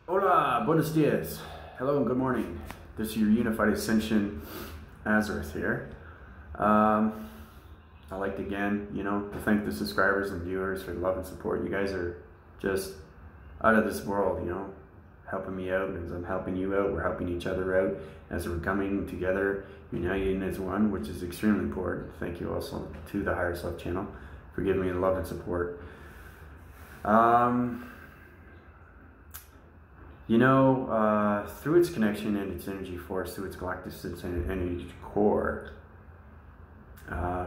Hola, buenos dias. Hello and good morning. This is your Unified Ascension Azareth here. I'd like to again, to thank the subscribers and viewers for the love and support. You guys are just out of this world, helping me out as I'm helping you out. We're helping each other out as we're coming together, uniting as one, which is extremely important. Thank you also to the Higher Self channel for giving me the love and support. Through its connection and its energy force, through its galactic and energy core,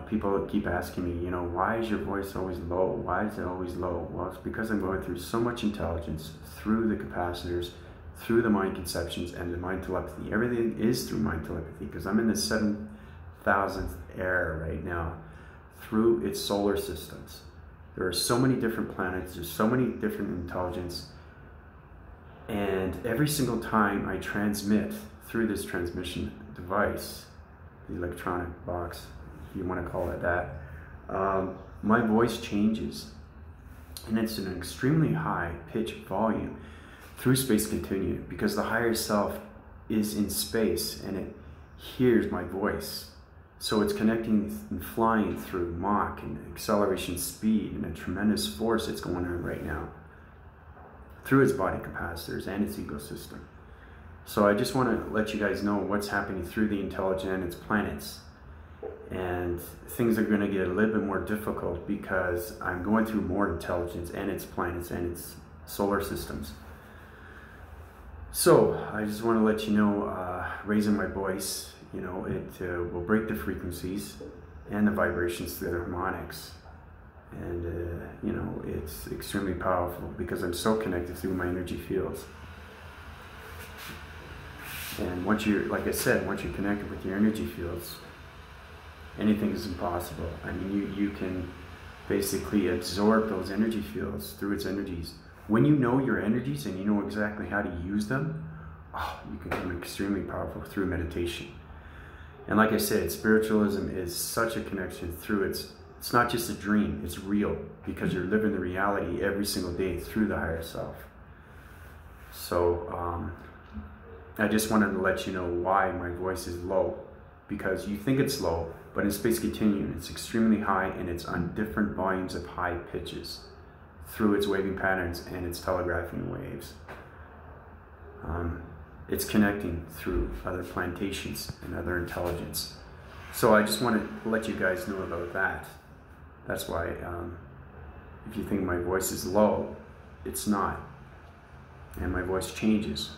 people keep asking me, why is your voice always low? Why is it always low? Well, it's because I'm going through so much intelligence through the capacitors, through the mind conceptions and the mind telepathy. Everything is through mind telepathy because I'm in the 7,000th era right now through its solar systems. There are so many different planets, there's so many different intelligence. And every single time I transmit through this transmission device, the electronic box, if you want to call it that, my voice changes. And it's an extremely high pitch volume through Space Continuum because the higher self is in space and it hears my voice. So it's connecting and flying through Mach and acceleration speed and a tremendous force that's going on right now, through its body capacitors and its ecosystem. So I just want to let you guys know what's happening through the intelligence and its planets. And things are going to get a little bit more difficult because I'm going through more intelligence and its planets and its solar systems. So I just want to let you know, raising my voice, it will break the frequencies and the vibrations through the harmonics. And it's extremely powerful because I'm so connected through my energy fields. And once you're, like I said, once you're connected with your energy fields, anything is impossible. I mean, you can basically absorb those energy fields through its energies. When you know your energies and you know exactly how to use them, you can become extremely powerful through meditation. And like I said, spiritualism is such a connection through it's not just a dream, it's real because you're living the reality every single day through the higher self. So I just wanted to let you know why my voice is low, because you think it's low, but in Space Continuum it's extremely high and it's on different volumes of high pitches through its waving patterns and its telegraphing waves. It's connecting through other plantations and other intelligence. So I just wanted to let you guys know about that. That's why if you think my voice is low, it's not. And my voice changes.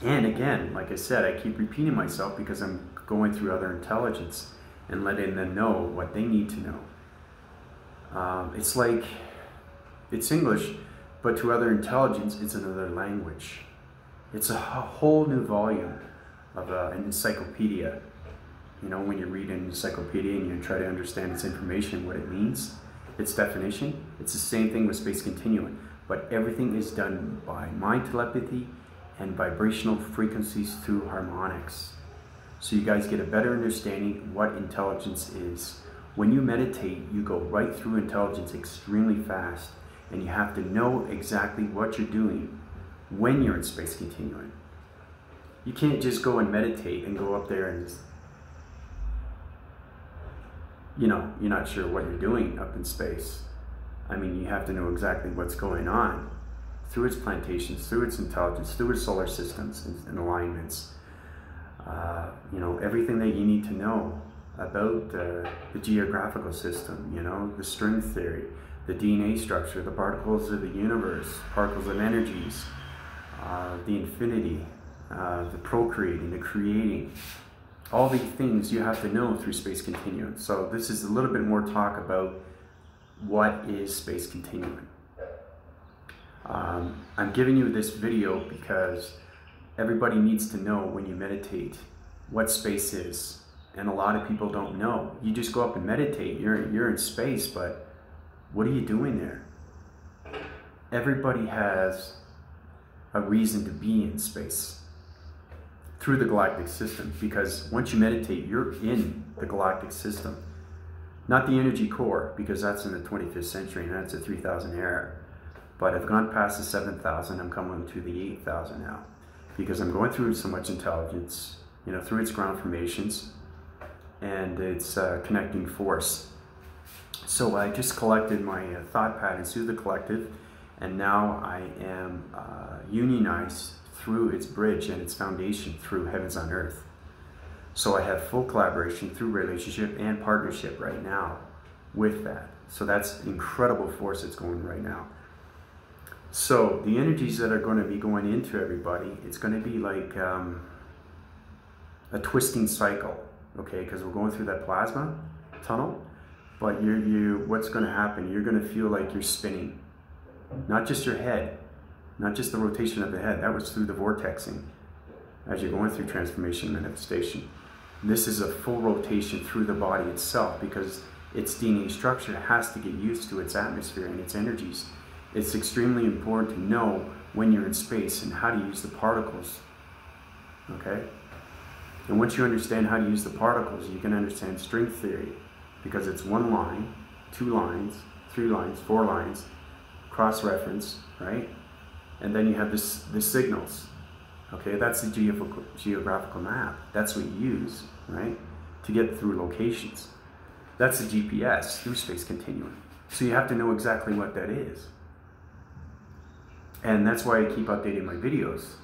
And again, like I said, I keep repeating myself because I'm going through other intelligence and letting them know what they need to know. It's like, it's English, but to other intelligence, it's another language. It's a whole new volume of an encyclopedia. When you read an encyclopedia and you try to understand its information, what it means, its definition, it's the same thing with Space Continuum. But everything is done by mind telepathy and vibrational frequencies through harmonics. So you guys get a better understanding what intelligence is. When you meditate, you go right through intelligence extremely fast, and you have to know exactly what you're doing when you're in Space Continuum. You can't just go and meditate and go up there and just, you're not sure what you're doing up in space. I mean, you have to know exactly what's going on through its plantations, through its intelligence, through its solar systems and alignments. Everything that you need to know about the geographical system, the string theory, the DNA structure, the particles of the universe, particles of energies, the infinity, the procreating, the creating. All these things you have to know through Space Continuum. So this is a little bit more talk about what is Space Continuum. I'm giving you this video because everybody needs to know when you meditate what space is. And a lot of people don't know. You just go up and meditate, you're in space, but what are you doing there? Everybody has a reason to be in space through the galactic system, because once you meditate, you're in the galactic system. Not the energy core, because that's in the 25th century and that's a 3000 era. But I've gone past the 7,000. I'm coming to the 8,000 now, because I'm going through so much intelligence, you know, through its ground formations and its connecting force. So I just collected my thought patterns through the collective, and now I am unionized through its bridge and its foundation through heavens on earth. So I have full collaboration through relationship and partnership right now with that. So that's incredible force that's going right now. So the energies that are going to be going into everybody, it's going to be like a twisting cycle, okay? Because we're going through that plasma tunnel, but what's going to happen? You're going to feel like you're spinning, not just your head, not just the rotation of the head. That was through the vortexing as you're going through transformation manifestation. This is a full rotation through the body itself, because its DNA structure has to get used to its atmosphere and its energies. It's extremely important to know when you're in space and how to use the particles, okay? And once you understand how to use the particles, you can understand string theory, because it's one line, 2 lines, 3 lines, 4 lines, cross-reference, right? And then you have the signals, okay? That's the geographical map. That's what you use, right, to get through locations. That's the GPS through Space Continuum. So you have to know exactly what that is. And that's why I keep updating my videos,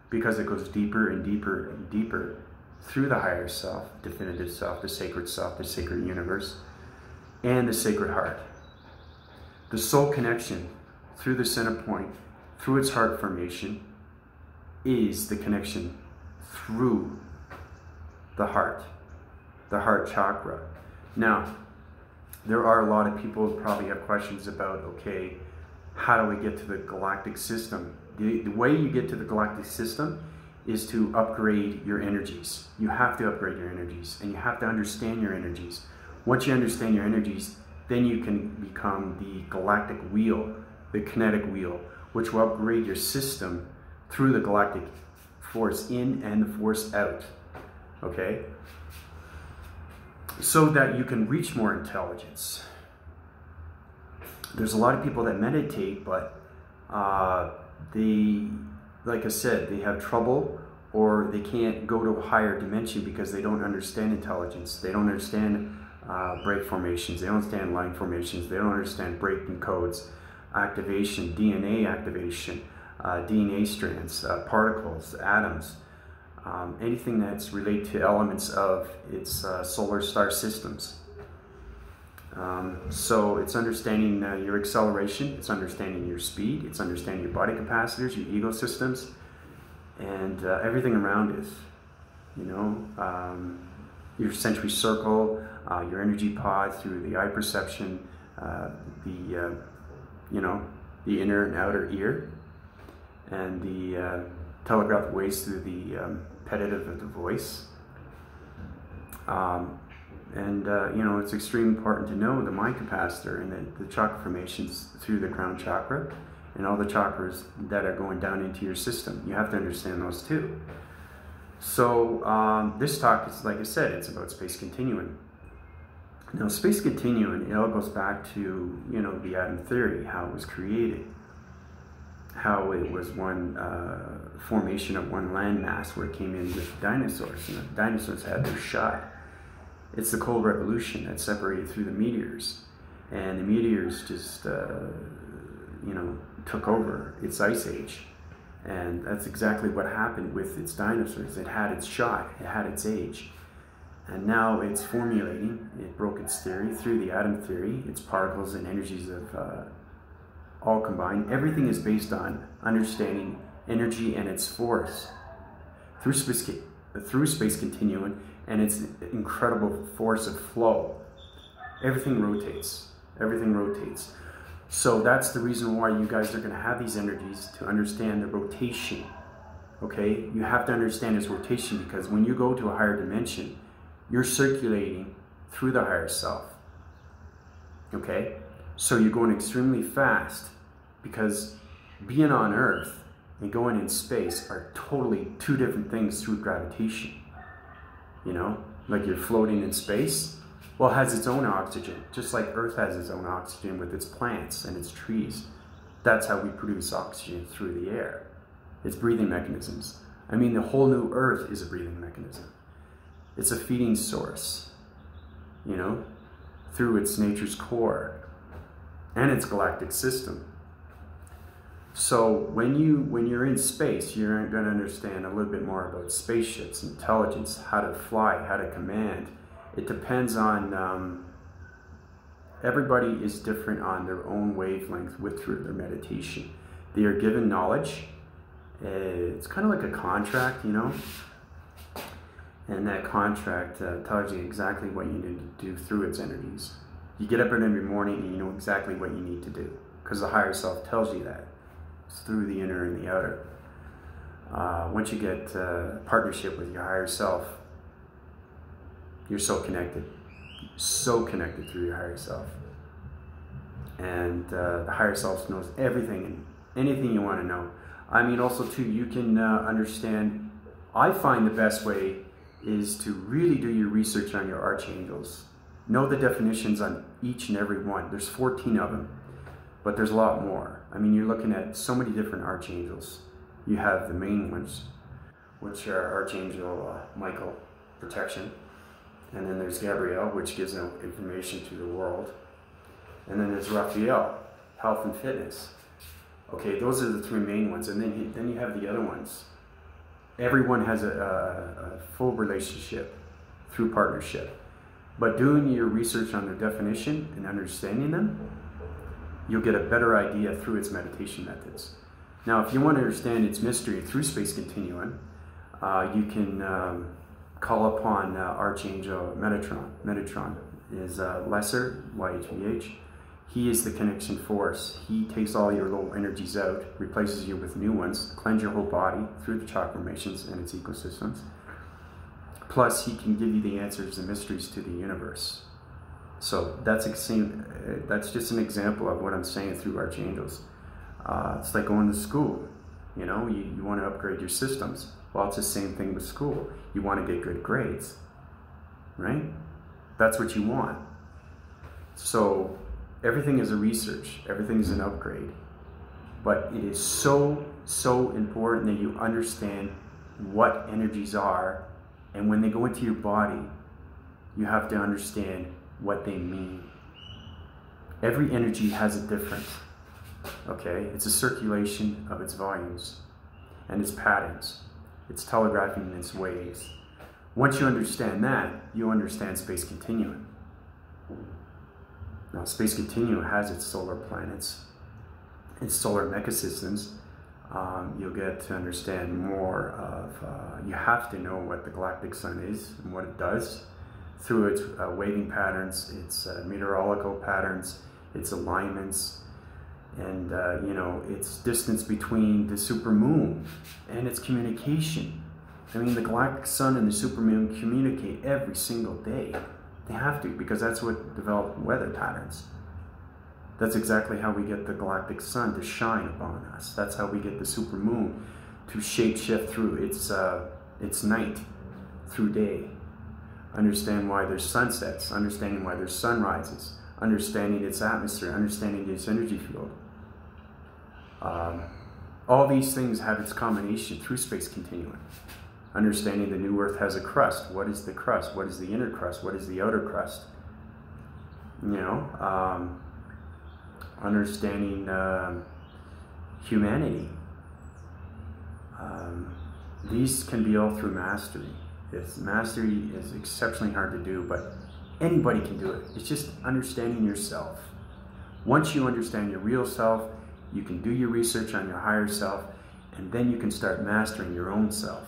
because it goes deeper and deeper and deeper through the higher self, definitive self, the sacred universe, and the sacred heart. The soul connection through the center point, through its heart formation, is the connection through the heart chakra. Now, there are a lot of people who probably have questions about, okay, how do we get to the galactic system? The way you get to the galactic system is to upgrade your energies. You have to upgrade your energies, and you have to understand your energies. Once you understand your energies, then you can become the galactic wheel, the kinetic wheel, which will upgrade your system through the galactic force in and the force out, okay? So that you can reach more intelligence. There's a lot of people that meditate, but like I said, they have trouble, or they can't go to a higher dimension because they don't understand intelligence. They don't understand break formations. They don't understand line formations. They don't understand breaking codes, activation, DNA activation, DNA strands, particles, atoms, anything that's related to elements of its solar star systems. So it's understanding your acceleration, it's understanding your speed, it's understanding your body capacitors, your ego systems, and everything around it. You know, your sensory circle, your energy pod through the eye perception, you know, the inner and outer ear, and the telegraphic waves through the repetitive of the voice. You know, it's extremely important to know the mind capacitor and the chakra formations through the crown chakra and all the chakras that are going down into your system. You have to understand those too. So this talk is, like I said, it's about Space Continuum. Now, Space Continuum, it all goes back to, you know, the atom theory, how it was created, how it was one formation of one landmass where it came in with dinosaurs, and the dinosaurs had their shot. It's the cold revolution that separated through the meteors, and the meteors just, you know, took over its ice age, and that's exactly what happened with its dinosaurs. It had its shot, it had its age, and now it's formulating. It broke its theory through the atom theory, its particles and energies of all combined. Everything is based on understanding energy and its force through Space Continuum and its incredible force of flow. Everything rotates. Everything rotates. So that's the reason why you guys are going to have these energies, to understand the rotation. Okay? You have to understand its rotation, because when you go to a higher dimension, you're circulating through the higher self. Okay? So you're going extremely fast, because being on Earth and going in space are totally two different things through gravitation. You know, like you're floating in space. Well, it has its own oxygen, just like Earth has its own oxygen with its plants and its trees. That's how we produce oxygen through the air. It's breathing mechanisms. I mean, the whole new Earth is a breathing mechanism. It's a feeding source, you know, through its nature's core and its galactic system. So when you're in space, you're going to understand a little bit more about spaceships, intelligence, how to fly, how to command. It depends on, everybody is different on their own wavelength through their meditation. They are given knowledge. It's kind of like a contract, you know, and that contract tells you exactly what you need to do through its energies. You get up every morning and you know exactly what you need to do because the higher self tells you that. It's through the inner and the outer. Once you get partnership with your higher self, you're so connected through your higher self. And the higher self knows everything and anything you want to know. I mean, also too, you can understand, I find the best way is to really do your research on your archangels. Know the definitions on each and every one. There's 14 of them, but there's a lot more. I mean, you're looking at so many different archangels. You have the main ones, which are Archangel Michael, protection. And then there's Gabriel, which gives information to the world. And then there's Raphael, health and fitness. Okay, those are the three main ones. And then you have the other ones. Everyone has a full relationship through partnership. But doing your research on their definition and understanding them, you'll get a better idea through its meditation methods. Now, if you want to understand its mystery through Space Continuum, you can call upon Archangel Metatron. Metatron is lesser, YHVH. He is the connection force. He takes all your low energies out, replaces you with new ones, cleanse your whole body through the chakra formations and its ecosystems. Plus, he can give you the answers and mysteries to the universe. So that's just an example of what I'm saying through archangels. It's like going to school. You know, you want to upgrade your systems. Well, it's the same thing with school. You want to get good grades, right? That's what you want. So everything is a research. Everything is an upgrade. But it is so important that you understand what energies are. And when they go into your body, you have to understand what they mean. Every energy has a different, okay? It's a circulation of its volumes and its patterns. It's telegraphing its waves. Once you understand that, you understand Space Continuum. Now, Space Continuum has its solar planets, its solar mechasystems. You'll get to understand more of, you have to know what the galactic sun is and what it does through its waving patterns, its meteorological patterns, its alignments, and you know, its distance between the supermoon and its communication. I mean, the galactic sun and the supermoon communicate every single day. They have to, because that's what developed weather patterns. That's exactly how we get the galactic sun to shine upon us. That's how we get the supermoon to shape-shift through its night through day. Understand why there's sunsets, understanding why there's sunrises, understanding its atmosphere, understanding its energy field. All these things have its combination through Space Continuum. Understanding the new Earth has a crust. What is the crust? What is the inner crust? What is the outer crust? You know, understanding humanity. These can be all through mastery. Mastery is exceptionally hard to do, but anybody can do it. It's just understanding yourself. Once you understand your real self, you can do your research on your higher self, and then you can start mastering your own self.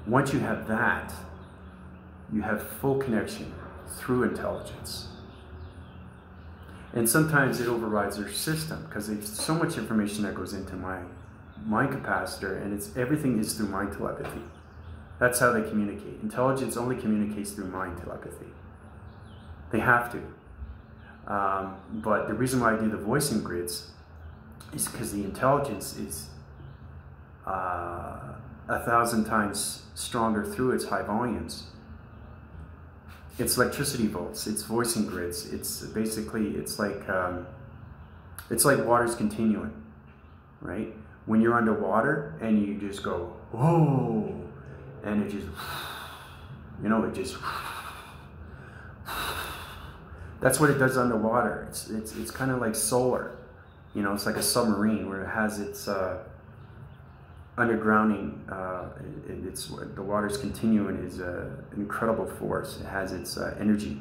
Once you have that, you have full connection through intelligence. And sometimes it overrides your system because there's so much information that goes into my mind capacitor, and everything is through mind telepathy. That's how they communicate. Intelligence only communicates through mind telepathy. They have to. But the reason why I do the voicing grids is because the intelligence is 1,000 times stronger through its high volumes. It's electricity volts, it's voicing grids, it's basically, it's like It's like water's continuum, right? When you're underwater and you just go, whoa, and it just, you know, it just, that's what it does underwater. It's kind of like solar, you know, it's like a submarine where it has its undergrounding. It's the water's continuum is an incredible force. It has its energy,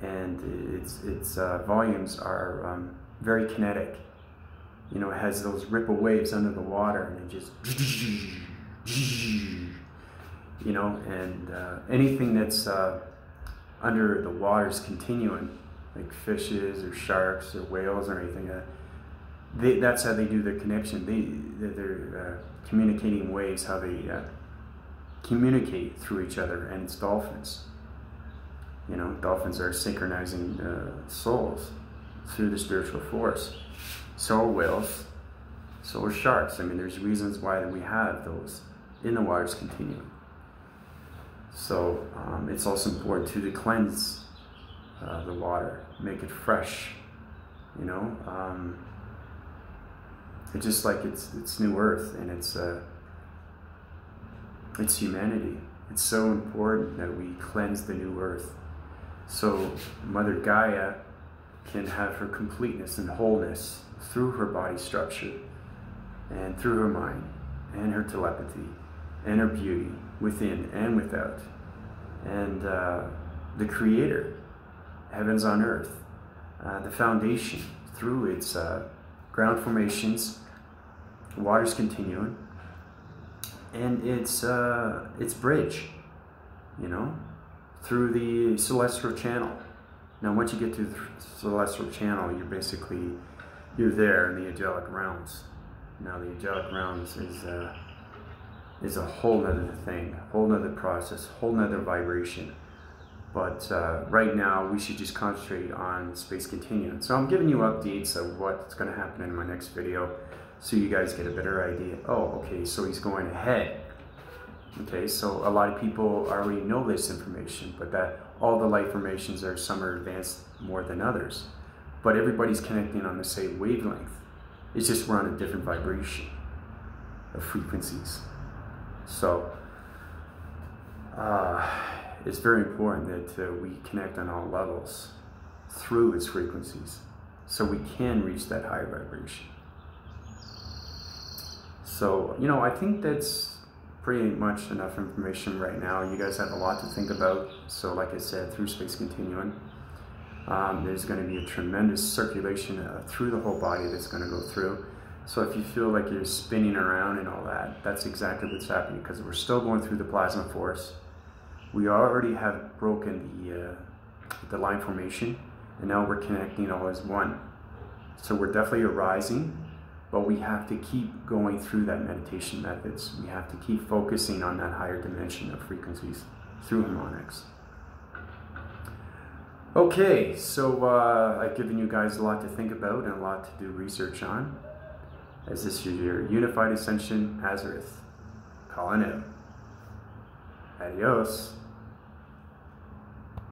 and its volumes are very kinetic. You know, it has those ripple waves under the water, and it just, you know, and anything that's under the water's continuum, like fishes or sharks or whales or anything, that's how they do their connection. They're communicating waves, how they communicate through each other, and it's dolphins. You know, dolphins are synchronizing souls through the spiritual force. So are whales, so are sharks. I mean, there's reasons why we have those in the water's continuum. So it's also important to cleanse the water, make it fresh, you know. It's just like it's new earth, and it's humanity. It's so important that we cleanse the new earth, so Mother Gaia can have her completeness and wholeness through her body structure, and through her mind, and her telepathy, and her beauty within and without, and the Creator, heavens on earth, the foundation through its ground formations, water's continuum, and its bridge, you know, through the celestial channel. Now, once you get to the celestial channel, you're there in the angelic realms. Now, the angelic realms is a whole nother thing, whole nother process, whole nother vibration. But right now, we should just concentrate on Space Continuum. So I'm giving you updates of what's going to happen in my next video, so you guys get a better idea. Oh, okay, so he's going ahead. Okay, so a lot of people already know this information, but that all the light formations some are advanced more than others. But everybody's connecting on the same wavelength. It's just we're on a different vibration of frequencies. So it's very important that we connect on all levels through its frequencies, so we can reach that higher vibration. So, you know, I think that's pretty much enough information right now. You guys have a lot to think about. So like I said, through Space Continuum, there's going to be a tremendous circulation through the whole body that's going to go through. So if you feel like you're spinning around and all that, that's exactly what's happening, because we're still going through the plasma force. We already have broken the line formation, and now we're connecting all as one. So we're definitely arising, but we have to keep going through that meditation methods. We have to keep focusing on that higher dimension of frequencies through harmonics. Okay, so I've given you guys a lot to think about and a lot to do research on, as this is your Unified Ascension Azareth calling out. Adios.